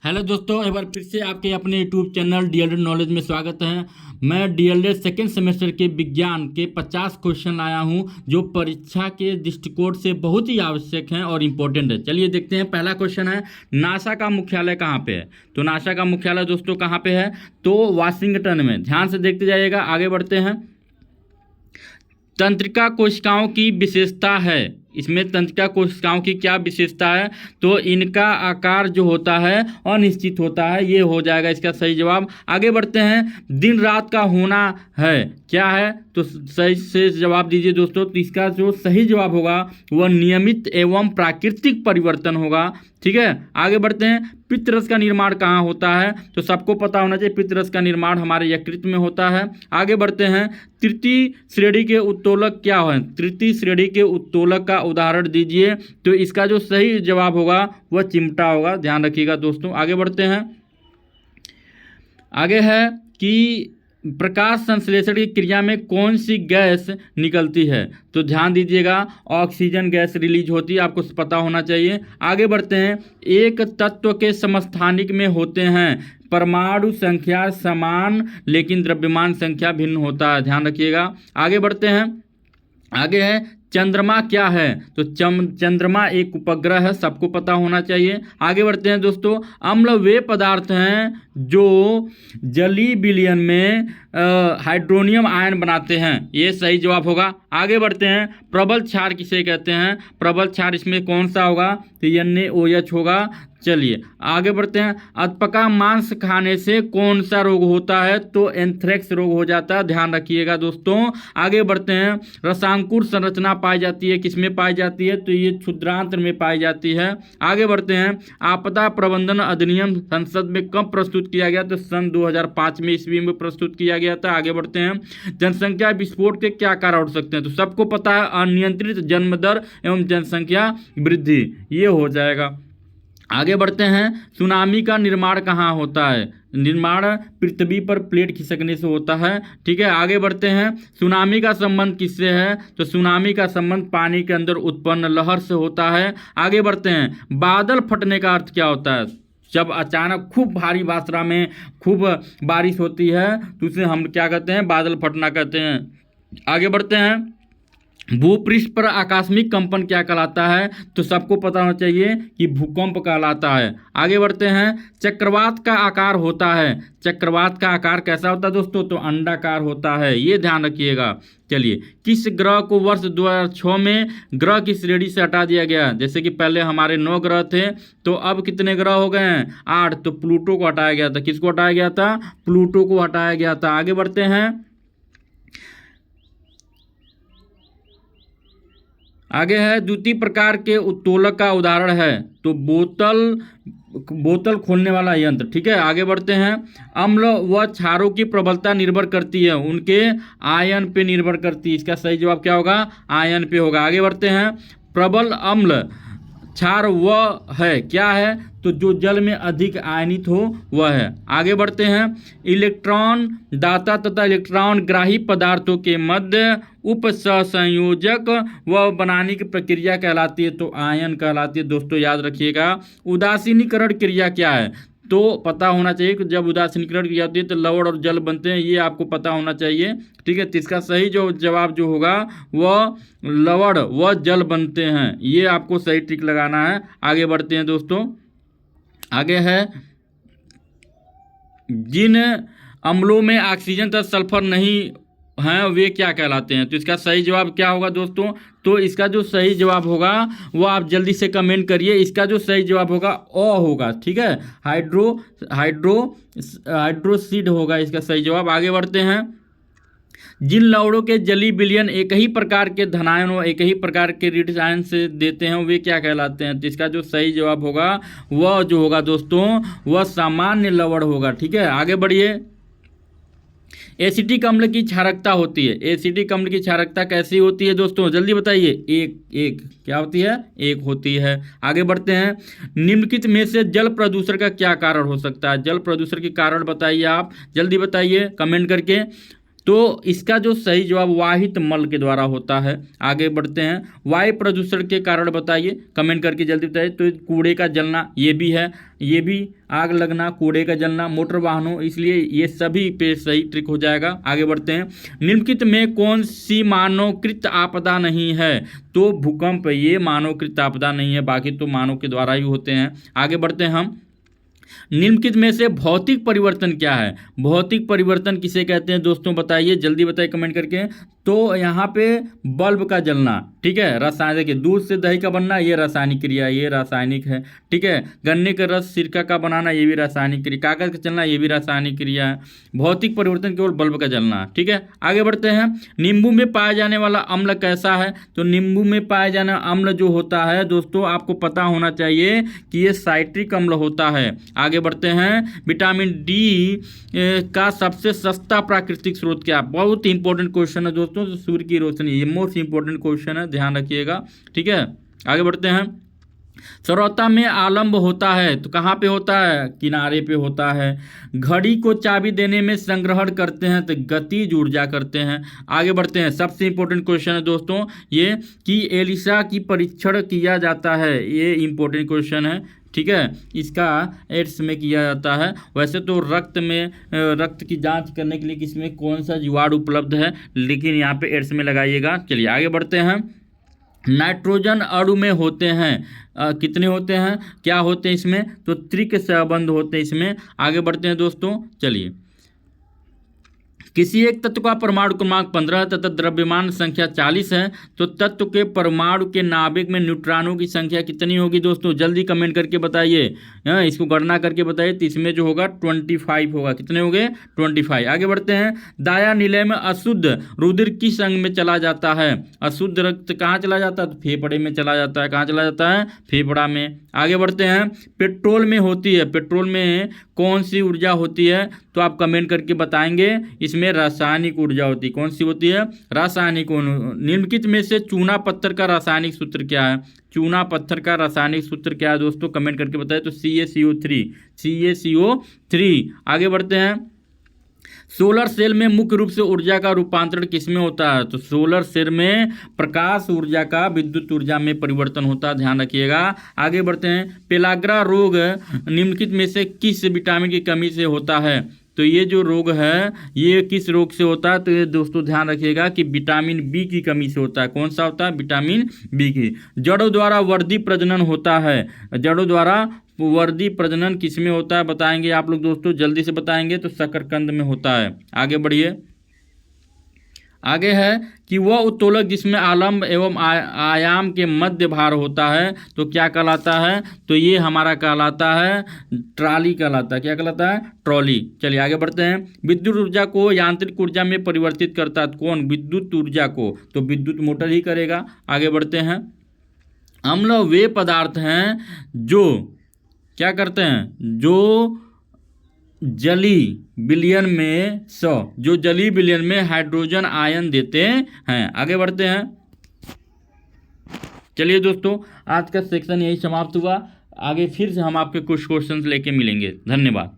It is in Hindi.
हेलो दोस्तों, एक बार फिर से आपके अपने यूट्यूब चैनल डीएलएड नॉलेज में स्वागत है। मैं डीएलएड सेकेंड सेमेस्टर के विज्ञान के 50 क्वेश्चन लाया हूं जो परीक्षा के दृष्टिकोण से बहुत ही आवश्यक हैं और इम्पोर्टेंट है। चलिए देखते हैं। पहला क्वेश्चन है, नासा का मुख्यालय कहाँ पे है? तो नासा का मुख्यालय दोस्तों कहाँ पे है? तो वाशिंगटन में। ध्यान से देखते जाइएगा। आगे बढ़ते हैं। तंत्रिका कोशिकाओं की विशेषता है, इसमें तंत्रिका कोशिकाओं की क्या विशेषता है? तो इनका आकार जो होता है अनिश्चित होता है। ये हो जाएगा इसका सही जवाब। आगे बढ़ते हैं। दिन रात का होना है, क्या है? तो सही से जवाब दीजिए दोस्तों। तो इसका जो सही जवाब होगा वह नियमित एवं प्राकृतिक परिवर्तन होगा। ठीक है, आगे बढ़ते हैं। पित्तरस का निर्माण कहाँ होता है? तो सबको पता होना चाहिए पित्तरस का निर्माण हमारे यकृत में होता है। आगे बढ़ते हैं। तृतीय श्रेणी के उत्तोलक क्या है? तृतीय श्रेणी के उत्तोलक का उदाहरण दीजिए। तो इसका जो सही जवाब होगा वह चिमटा होगा। ध्यान रखिएगा दोस्तों। आगे बढ़ते हैं। आगे है कि प्रकाश संश्लेषण की क्रिया में कौन सी गैस निकलती है? तो ध्यान दीजिएगा, ऑक्सीजन गैस रिलीज होती है, आपको पता होना चाहिए। आगे बढ़ते हैं। एक तत्व के समस्थानिक में होते हैं परमाणु संख्या समान लेकिन द्रव्यमान संख्या भिन्न होता है। ध्यान रखिएगा। आगे बढ़ते हैं। आगे है चंद्रमा क्या है? तो चंद्रमा एक उपग्रह है, सबको पता होना चाहिए। आगे बढ़ते हैं दोस्तों। अम्ल वे पदार्थ हैं जो जलीय विलयन में हाइड्रोनियम आयन बनाते हैं। ये सही जवाब होगा। आगे बढ़ते हैं। प्रबल क्षार किसे कहते हैं? प्रबल क्षार इसमें कौन सा होगा? तो NaOH होगा। चलिए आगे बढ़ते हैं। अधपका मांस खाने से कौन सा रोग होता है? तो एंथ्रेक्स रोग हो जाता है। ध्यान रखिएगा दोस्तों। आगे बढ़ते हैं। रसांकुर संरचना पाई जाती है, किसमें पाई जाती है? तो ये क्षुद्रांत्र में पाई जाती है। आगे बढ़ते हैं। आपदा प्रबंधन अधिनियम संसद में कब प्रस्तुत किया गया? तो सन 2005 में ईस्वी में प्रस्तुत किया गया था। आगे बढ़ते हैं। जनसंख्या विस्फोट के क्या कारण हो सकते हैं? तो सबको पता है अनियंत्रित जन्म दर एवं जनसंख्या वृद्धि, ये हो जाएगा। आगे बढ़ते हैं। सुनामी का निर्माण कहाँ होता है? निर्माण पृथ्वी पर प्लेट खिसकने से होता है। ठीक है, आगे बढ़ते हैं। सुनामी का संबंध किससे है? तो सुनामी का संबंध पानी के अंदर उत्पन्न लहर से होता है। आगे बढ़ते हैं। बादल फटने का अर्थ क्या होता है? जब अचानक खूब भारी मात्रा में खूब बारिश होती है तो उसे हम क्या कहते हैं? बादल फटना कहते हैं। आगे बढ़ते हैं। भूपृष्ठ पर आकस्मिक कंपन क्या कहलाता है? तो सबको पता होना चाहिए कि भूकंप कहलाता है। आगे बढ़ते हैं। चक्रवात का आकार होता है, चक्रवात का आकार कैसा होता है दोस्तों? तो अंडाकार होता है, ये ध्यान रखिएगा। चलिए, किस ग्रह को वर्ष 2006 में ग्रह की श्रेणी से हटा दिया गया? जैसे कि पहले हमारे 9 ग्रह थे, तो अब कितने ग्रह हो गए हैं? 8। तो प्लूटो को हटाया गया था। किसको हटाया गया था? प्लूटो को हटाया गया था। आगे बढ़ते हैं। आगे है द्वितीय प्रकार के उत्तोलक का उदाहरण है, तो बोतल खोलने वाला यंत्र। ठीक है, आगे बढ़ते हैं। अम्ल व क्षारों की प्रबलता निर्भर करती है उनके आयन पे निर्भर करती है। इसका सही जवाब क्या होगा? आयन पे होगा। आगे बढ़ते हैं। प्रबल अम्ल क्षार वह है, क्या है? तो जो जल में अधिक आयनित हो वह है। आगे बढ़ते हैं। इलेक्ट्रॉन दाता तथा इलेक्ट्रॉन ग्राही पदार्थों के मध्य उपसंयोजक व बनाने की प्रक्रिया कहलाती है, तो आयन कहलाती है। दोस्तों याद रखिएगा। उदासीनीकरण क्रिया क्या है? तो पता होना चाहिए कि जब उदासीनीकरण क्रिया होती है तो लवण और जल बनते हैं, ये आपको पता होना चाहिए। ठीक है, तो इसका सही जो जवाब जो होगा वह लवण व जल बनते हैं, ये आपको सही ट्रिक लगाना है। आगे बढ़ते हैं दोस्तों। आगे है, जिन अम्लों में ऑक्सीजन तथा सल्फर नहीं हैं वे क्या कहलाते हैं? तो इसका सही जवाब क्या होगा दोस्तों? तो इसका जो सही जवाब होगा वो आप जल्दी से कमेंट करिए। इसका जो सही जवाब होगा होगा। ठीक है, हाइड्रोसीड होगा इसका सही जवाब। आगे बढ़ते हैं। जिन लवणों के जलीय विलयन एक ही प्रकार के धनायन और एक ही प्रकार के ऋण आयन से देते हैं वे क्या कहलाते हैं? तो इसका जो सही जवाब होगा वह जो होगा दोस्तों वह सामान्य लवण होगा। ठीक है, आगे बढ़िए। एसिटिक अम्ल की क्षारकता होती है, एसिटिक अम्ल की क्षारकता कैसी होती है दोस्तों? जल्दी बताइए। एक क्या होती है? 1 होती है। आगे बढ़ते हैं। निम्नलिखित में से जल प्रदूषण का क्या कारण हो सकता है? जल प्रदूषण के कारण बताइए, आप जल्दी बताइए कमेंट करके। तो इसका जो सही जवाब वाहित मल के द्वारा होता है। आगे बढ़ते हैं, वायु प्रदूषण के कारण बताइए, कमेंट करके जल्दी बताइए। तो कूड़े का जलना ये भी है, ये भी आग लगना, कूड़े का जलना, मोटर वाहनों, इसलिए ये सभी पे सही ट्रिक हो जाएगा। आगे बढ़ते हैं, निम्नलिखित में कौन सी मानवकृत आपदा नहीं है? तो भूकंप, ये मानवकृत आपदा नहीं है, बाकी तो मानव के द्वारा ही होते हैं। आगे बढ़ते हैं हम, निम्नलिखित में से भौतिक परिवर्तन क्या है? भौतिक परिवर्तन किसे कहते हैं दोस्तों, बताइए, जल्दी बताइए कमेंट करके। तो यहाँ पे बल्ब का जलना, ठीक है, रासायनिक, दूध से दही का बनना, ये रासायनिक क्रिया, ये रासायनिक है, ठीक है। गन्ने का रस सिरका का बनाना, ये भी रासायनिक क्रिया। कागज का चलना, ये भी रासायनिक क्रिया है। भौतिक परिवर्तन केवल बल्ब का जलना, ठीक है। आगे बढ़ते हैं, नींबू में पाया जाने वाला अम्ल कैसा है? तो नींबू में पाया जाने वाला अम्ल जो होता है दोस्तों, आपको पता होना चाहिए कि ये साइट्रिक अम्ल होता है। आगे बढ़ते हैं, विटामिन डी का सबसे सस्ता प्राकृतिक स्रोत क्या? बहुत इंपॉर्टेंट क्वेश्चन है दोस्तों, सूर्य की रोशनी, ये मोस्ट इंपॉर्टेंट क्वेश्चन है, ध्यान रखिएगा, ठीक है। आगे बढ़ते हैं, सरौता में आलम्ब होता है, तो कहाँ पे होता है? किनारे पे होता है। घड़ी को चाबी देने में संग्रहण करते हैं, तो गतिज ऊर्जा करते हैं। आगे बढ़ते हैं, सबसे इंपॉर्टेंट क्वेश्चन है दोस्तों ये, कि एलिसा की परीक्षण किया जाता है, ये इंपॉर्टेंट क्वेश्चन है, ठीक है। इसका एड्स में किया जाता है। वैसे तो रक्त में, रक्त की जांच करने के लिए किसमें, कौन सा जीवाणु उपलब्ध है, लेकिन यहाँ पे एड्स में लगाइएगा। चलिए आगे बढ़ते हैं, नाइट्रोजन अणु में होते हैं, कितने होते हैं, क्या होते हैं इसमें? तो त्रिक संबंध होते हैं इसमें। आगे बढ़ते हैं दोस्तों, चलिए, किसी एक तत्व का परमाणु क्रमांक 15 तथा द्रव्यमान संख्या 40 है, तो तत्व के परमाणु के नाभिक में न्यूट्रॉनों की संख्या कितनी होगी दोस्तों? जल्दी कमेंट करके बताइए, इसको गणना करके बताइए। तो इसमें जो होगा 25 होगा, कितने हो गए? 25। आगे बढ़ते हैं, दाया निलय में अशुद्ध रुधिर किस अंग में चला जाता है? अशुद्ध रक्त कहाँ चला जाता है? तो फेफड़े में चला जाता है। कहाँ चला जाता है? फेफड़ा में। आगे बढ़ते हैं, पेट्रोल में होती है, पेट्रोल में कौन सी ऊर्जा होती है? तो आप कमेंट करके बताएंगे। इसमें रासायनिक ऊर्जा होती है, कौन सी होती है? रासायनिक। निम्नलिखित में से चूना पत्थर का रासायनिक सूत्र क्या है? चूना पत्थर का रासायनिक सूत्र क्या है दोस्तों, कमेंट करके बताएं। तो CaCO3, CaCO3। आगे बढ़ते हैं, सोलर सेल में मुख्य रूप से ऊर्जा का रूपांतरण किसमें होता है? तो सोलर सेल में प्रकाश ऊर्जा का विद्युत ऊर्जा में परिवर्तन होता है, ध्यान रखिएगा। आगे बढ़ते हैं, पेलाग्रा रोग निम्नलिखित में से किस विटामिन की कमी से होता है? तो ये जो रोग है ये किस रोग से होता है? तो ये दोस्तों ध्यान रखिएगा कि विटामिन बी की कमी से होता है। कौन सा होता है? विटामिन बी की। जड़ों द्वारा वर्धी प्रजनन होता है, जड़ों द्वारा वर्धी प्रजनन किसमें होता है बताएंगे आप लोग दोस्तों, जल्दी से बताएंगे। तो शकरकंद में होता है। आगे बढ़िए, आगे है कि वह उत्तोलक जिसमें आलम्ब एवं आयाम के मध्य भार होता है, तो क्या कहलाता है? तो ये हमारा कहलाता है ट्रॉली कहलाता है। क्या कहलाता है? ट्रॉली। चलिए आगे बढ़ते हैं, विद्युत ऊर्जा को यांत्रिक ऊर्जा में परिवर्तित करता है कौन? विद्युत ऊर्जा को तो विद्युत मोटर ही करेगा। आगे बढ़ते हैं, अम्ल वे पदार्थ हैं जो क्या करते हैं? जो जली विलयन में जो जली विलयन में हाइड्रोजन आयन देते हैं। आगे बढ़ते हैं, चलिए दोस्तों आज का सेक्शन यही समाप्त हुआ। आगे फिर से हम आपके कुछ क्वेश्चंस लेके मिलेंगे। धन्यवाद।